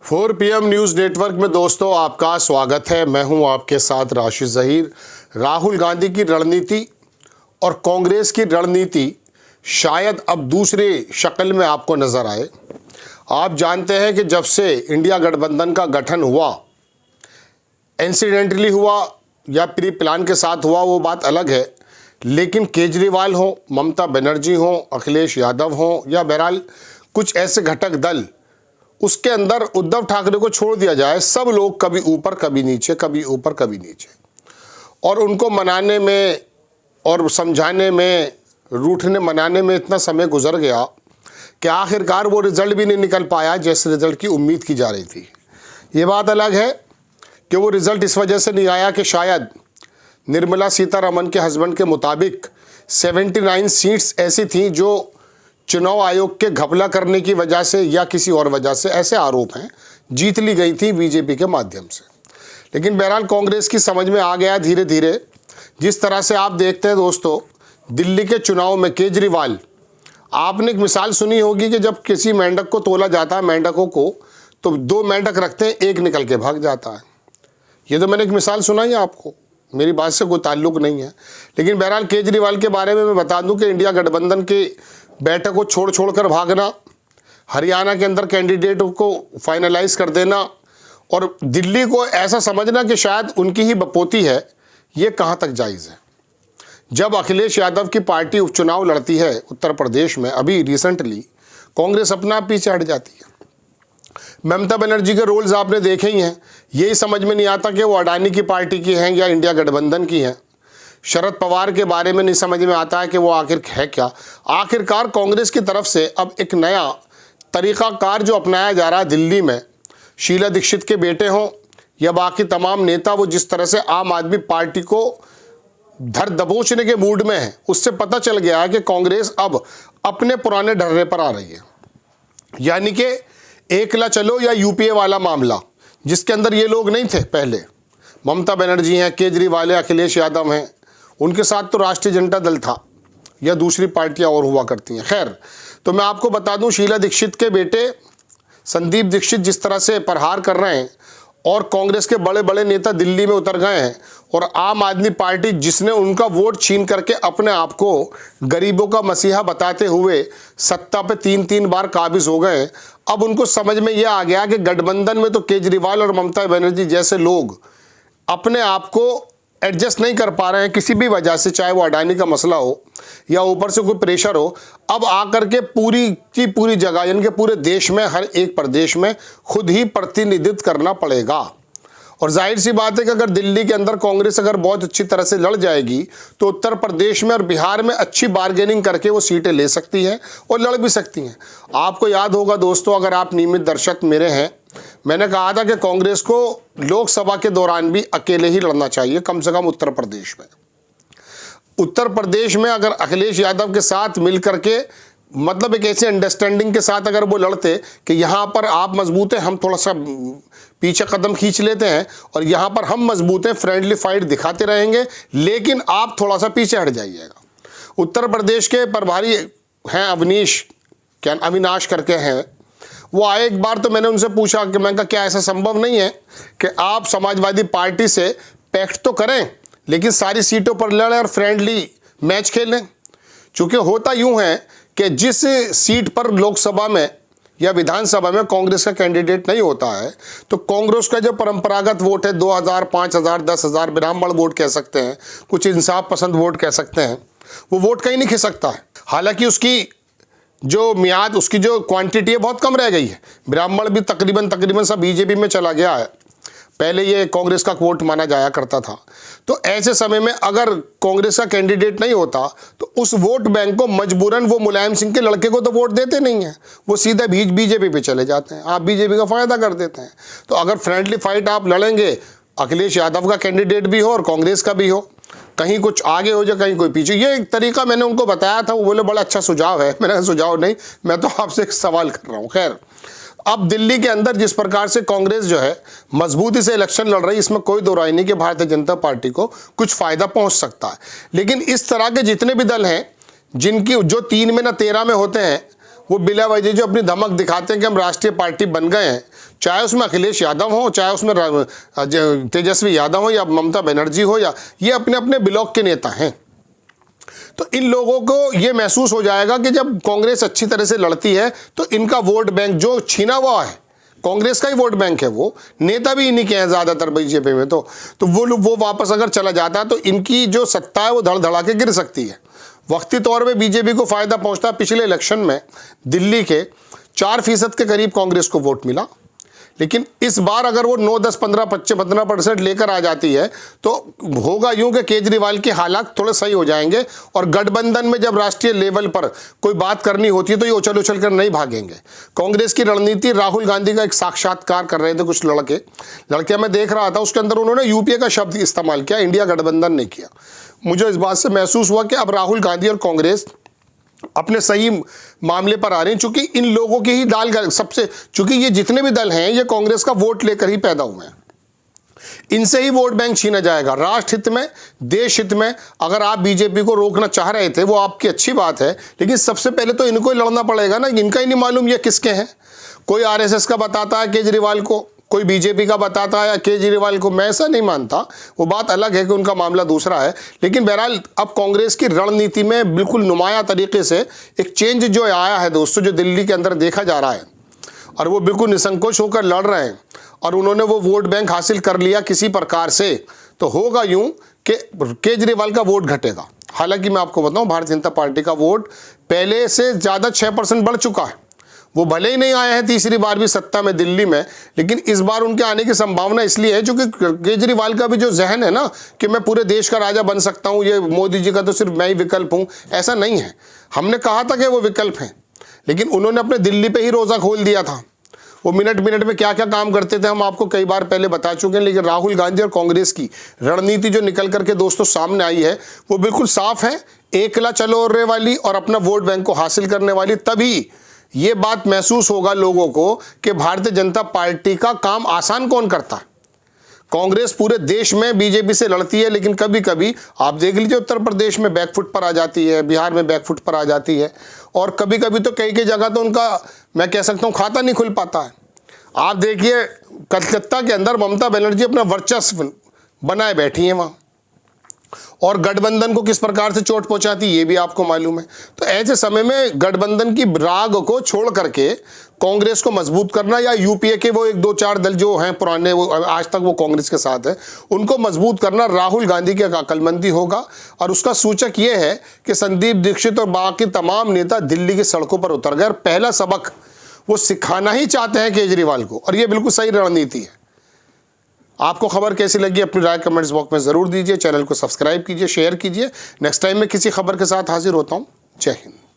4 PM news network में दोस्तों आपका स्वागत है। मैं हूं आपके साथ राशिद ज़हीर। राहुल गांधी की रणनीति और कांग्रेस की रणनीति शायद अब दूसरी शक्ल में आपको नज़र आए। आप जानते हैं कि जब से इंडिया गठबंधन का गठन हुआ, इंसिडेंटली हुआ या प्री प्लान के साथ हुआ वो बात अलग है, लेकिन केजरीवाल हो, ममता बनर्जी हो, अखिलेश यादव हो या बहरहाल कुछ ऐसे घटक दल, उसके अंदर उद्धव ठाकरे को छोड़ दिया जाए, सब लोग कभी ऊपर कभी नीचे, कभी ऊपर कभी नीचे, और उनको मनाने में और समझाने में, रूठने मनाने में इतना समय गुजर गया कि आखिरकार वो रिज़ल्ट भी नहीं निकल पाया जैसे रिज़ल्ट की उम्मीद की जा रही थी। ये बात अलग है कि वो रिज़ल्ट इस वजह से नहीं आया कि शायद निर्मला सीतारमण के हस्बैंड के मुताबिक 79 सीट्स ऐसी थीं जो चुनाव आयोग के घपला करने की वजह से या किसी और वजह से, ऐसे आरोप हैं, जीत ली गई थी बीजेपी के माध्यम से। लेकिन बहरहाल कांग्रेस की समझ में आ गया धीरे धीरे। जिस तरह से आप देखते हैं दोस्तों, दिल्ली के चुनाव में केजरीवाल, आपने एक मिसाल सुनी होगी कि जब किसी मेंढक को तोला जाता है, मेंढकों को, तो 2 मेंढक रखते हैं, एक निकल के भाग जाता है। ये तो मैंने एक मिसाल सुनाई है आपको, मेरी बात से कोई ताल्लुक नहीं है। लेकिन बहरहाल केजरीवाल के बारे में मैं बता दूं कि इंडिया गठबंधन की बैठक को छोड़ कर भागना, हरियाणा के अंदर कैंडिडेट को फाइनलाइज कर देना और दिल्ली को ऐसा समझना कि शायद उनकी ही बपोती है, ये कहाँ तक जायज़ है। जब अखिलेश यादव की पार्टी उपचुनाव लड़ती है उत्तर प्रदेश में, अभी रिसेंटली, कांग्रेस अपना आप पीछे हट जाती है। ममता बनर्जी के रोल्स आपने देखे ही हैं। यही समझ में नहीं आता कि वो अडानी की पार्टी की हैं या इंडिया गठबंधन की हैं। शरद पवार के बारे में नहीं समझ में आता है कि वो आखिर है क्या। आखिरकार कांग्रेस की तरफ से अब एक नया तरीक़ाकार जो अपनाया जा रहा है दिल्ली में, शीला दीक्षित के बेटे हों या बाकी तमाम नेता, वो जिस तरह से आम आदमी पार्टी को धर दबोचने के मूड में है, उससे पता चल गया है कि कांग्रेस अब अपने पुराने ढर्रे पर आ रही है। यानी कि एकला चलो या यूपीए वाला मामला, जिसके अंदर ये लोग नहीं थे पहले, ममता बनर्जी हैं, केजरीवाल है, अखिलेश यादव हैं, उनके साथ तो राष्ट्रीय जनता दल था या दूसरी पार्टियां और हुआ करती हैं। खैर, तो मैं आपको बता दूं, शीला दीक्षित के बेटे संदीप दीक्षित जिस तरह से प्रहार कर रहे हैं और कांग्रेस के बड़े बड़े नेता दिल्ली में उतर गए हैं, और आम आदमी पार्टी जिसने उनका वोट छीन करके अपने आप को गरीबों का मसीहा बताते हुए सत्ता पे 3-3 बार काबिज हो गए, अब उनको समझ में यह आ गया कि गठबंधन में तो केजरीवाल और ममता बनर्जी जैसे लोग अपने आप को एडजस्ट नहीं कर पा रहे हैं किसी भी वजह से, चाहे वो अडानी का मसला हो या ऊपर से कोई प्रेशर हो। अब आकर के पूरी की पूरी जगह, यानी कि पूरे देश में, हर एक प्रदेश में खुद ही प्रतिनिधित्व करना पड़ेगा। और जाहिर सी बात है कि अगर दिल्ली के अंदर कांग्रेस अगर बहुत अच्छी तरह से लड़ जाएगी तो उत्तर प्रदेश में और बिहार में अच्छी बार्गेनिंग करके वो सीटें ले सकती हैं और लड़ भी सकती हैं। आपको याद होगा दोस्तों, अगर आप नियमित दर्शक मेरे हैं, मैंने कहा था कि कांग्रेस को लोकसभा के दौरान भी अकेले ही लड़ना चाहिए, कम से कम उत्तर प्रदेश में। उत्तर प्रदेश में अगर अखिलेश यादव के साथ मिलकर के, मतलब एक ऐसे अंडरस्टैंडिंग के साथ अगर वो लड़ते कि यहाँ पर आप मजबूत हैं, हम थोड़ा सा पीछे कदम खींच लेते हैं, और यहाँ पर हम मजबूत हैं, फ्रेंडली फाइट दिखाते रहेंगे, लेकिन आप थोड़ा सा पीछे हट जाइएगा। उत्तर प्रदेश के प्रभारी हैं अविनाश करके हैं, वो आए एक बार, तो मैंने उनसे पूछा कि मैं कहा क्या ऐसा संभव नहीं है कि आप समाजवादी पार्टी से पैक्ट तो करें लेकिन सारी सीटों पर लड़ें और फ्रेंडली मैच खेलें। चूँकि होता यूँ है कि जिस सीट पर लोकसभा में या विधानसभा में कांग्रेस का कैंडिडेट नहीं होता है, तो कांग्रेस का जो परंपरागत वोट है 2000, 5000, 10,000 ब्राह्मण वोट कह सकते हैं, कुछ इंसाफ पसंद वोट कह सकते हैं, वो वोट कहीं नहीं खिसकता है। हालांकि उसकी जो मियाद, उसकी जो क्वांटिटी है बहुत कम रह गई है। ब्राह्मण भी तकरीबन सब बीजेपी में चला गया है, पहले ये कांग्रेस का वोट माना जाया करता था। तो ऐसे समय में अगर कांग्रेस का कैंडिडेट नहीं होता तो उस वोट बैंक को मजबूरन वो मुलायम सिंह के लड़के को तो वोट देते नहीं हैं, वो सीधा बीजेपी पे चले जाते हैं, आप बीजेपी का फ़ायदा कर देते हैं। तो अगर फ्रेंडली फाइट आप लड़ेंगे, अखिलेश यादव का कैंडिडेट भी हो और कांग्रेस का भी हो, कहीं कुछ आगे हो जाए कहीं कोई पीछे, ये एक तरीका मैंने उनको बताया था। वो बोले बड़ा अच्छा सुझाव है। मैंने कहा सुझाव नहीं, मैं तो आपसे एक सवाल कर रहा हूँ। खैर, अब दिल्ली के अंदर जिस प्रकार से कांग्रेस जो है मजबूती से इलेक्शन लड़ रही है, इसमें कोई दो राय नहीं कि भारतीय जनता पार्टी को कुछ फायदा पहुंच सकता है। लेकिन इस तरह के जितने भी दल हैं जिनकी जो 3 में ना 13 में होते हैं, वो बिला वजह जो अपनी धमक दिखाते हैं कि हम राष्ट्रीय पार्टी बन गए हैं, चाहे उसमें अखिलेश यादव हो, चाहे उसमें तेजस्वी यादव हो या ममता बनर्जी हो, या ये अपने अपने ब्लॉक के नेता हैं। तो इन लोगों को ये महसूस हो जाएगा कि जब कांग्रेस अच्छी तरह से लड़ती है तो इनका वोट बैंक जो छीना हुआ है, कांग्रेस का ही वोट बैंक है, वो नेता भी इन्हीं के हैं ज़्यादातर बीजेपी में, तो वो वापस अगर चला जाता है तो इनकी जो सत्ता है वो धड़ के गिर सकती है। वक्ती तौर पे बीजेपी को फ़ायदा पहुंचता। पिछले इलेक्शन में दिल्ली के 4% के करीब कांग्रेस को वोट मिला, लेकिन इस बार अगर वो 9, 10, 15, 15% लेकर आ जाती है तो होगा यूं कि केजरीवाल के हालात थोड़े सही हो जाएंगे, और गठबंधन में जब राष्ट्रीय लेवल पर कोई बात करनी होती है तो ये उछल उछल कर नहीं भागेंगे। कांग्रेस की रणनीति, राहुल गांधी का एक साक्षात्कार कर रहे थे कुछ लड़के मैं देख रहा था, उसके अंदर उन्होंने यूपीए का शब्द इस्तेमाल किया, इंडिया गठबंधन नहीं किया। मुझे इस बात से महसूस हुआ कि अब राहुल गांधी और कांग्रेस अपने सही मामले पर आ रहे हैं, चूंकि इन लोगों की ही दाल सबसे, चूंकि ये जितने भी दल हैं ये कांग्रेस का वोट लेकर ही पैदा हुए हैं, इनसे ही वोट बैंक छीना जाएगा। राष्ट्र हित में, देश हित में अगर आप बीजेपी को रोकना चाह रहे थे वो आपकी अच्छी बात है, लेकिन सबसे पहले तो इनको ही लड़ना पड़ेगा ना। इनका ही नहीं मालूम ये किसके हैं। कोई आरएसएस का बताता है केजरीवाल को, कोई बीजेपी का बताता है केजरीवाल को, मैं ऐसा नहीं मानता, वो बात अलग है कि उनका मामला दूसरा है। लेकिन बहरहाल अब कांग्रेस की रणनीति में बिल्कुल नुमाया तरीके से एक चेंज जो आया है दोस्तों, जो दिल्ली के अंदर देखा जा रहा है, और वो बिल्कुल निसंकोच होकर लड़ रहे हैं और उन्होंने वो वोट बैंक हासिल कर लिया किसी प्रकार से, तो होगा यूं कि केजरीवाल का वोट घटेगा। हालांकि मैं आपको बताऊं, भारतीय जनता पार्टी का वोट पहले से ज़्यादा 6% बढ़ चुका है। वो भले ही नहीं आए हैं तीसरी बार भी सत्ता में दिल्ली में, लेकिन इस बार उनके आने की संभावना इसलिए है क्योंकि केजरीवाल का भी जो जहन है ना कि मैं पूरे देश का राजा बन सकता हूँ, ये मोदी जी का तो सिर्फ मैं ही विकल्प हूँ, ऐसा नहीं है। हमने कहा था कि वो विकल्प हैं, लेकिन उन्होंने अपने दिल्ली पे ही रोज़ा खोल दिया था। वो मिनट में क्या क्या काम करते थे हम आपको कई बार पहले बता चुके हैं। लेकिन राहुल गांधी और कांग्रेस की रणनीति जो निकल करके दोस्तों सामने आई है वो बिल्कुल साफ है, एकला चलो रे वाली और अपना वोट बैंक को हासिल करने वाली। तभी ये बात महसूस होगा लोगों को कि भारतीय जनता पार्टी का काम आसान कौन करता है। कांग्रेस पूरे देश में बीजेपी से लड़ती है, लेकिन कभी कभी आप देख लीजिए उत्तर प्रदेश में बैकफुट पर आ जाती है, बिहार में बैकफुट पर आ जाती है, और कभी कभी तो कई जगह तो उनका मैं कह सकता हूँ खाता नहीं खुल पाता है। आप देखिए कलकत्ता के अंदर ममता बनर्जी अपना वर्चस्व बनाए बैठी हैं वहाँ, और गठबंधन को किस प्रकार से चोट पहुंचाती ये भी आपको मालूम है। तो ऐसे समय में गठबंधन की राग को छोड़ करके कांग्रेस को मजबूत करना, या यूपीए के वो 1, 2, 4 दल जो हैं पुराने, वो आज तक वो कांग्रेस के साथ है, उनको मजबूत करना राहुल गांधी की अक्लमंदी होगा। और उसका सूचक ये है कि संदीप दीक्षित और बाकी तमाम नेता दिल्ली की सड़कों पर उतर गए। पहला सबक वो सिखाना ही चाहते हैं केजरीवाल को, और ये बिल्कुल सही रणनीति है। आपको खबर कैसी लगी अपनी राय कमेंट्स बॉक्स में ज़रूर दीजिए। चैनल को सब्सक्राइब कीजिए, शेयर कीजिए। नेक्स्ट टाइम मैं किसी खबर के साथ हाजिर होता हूँ। जय हिंद।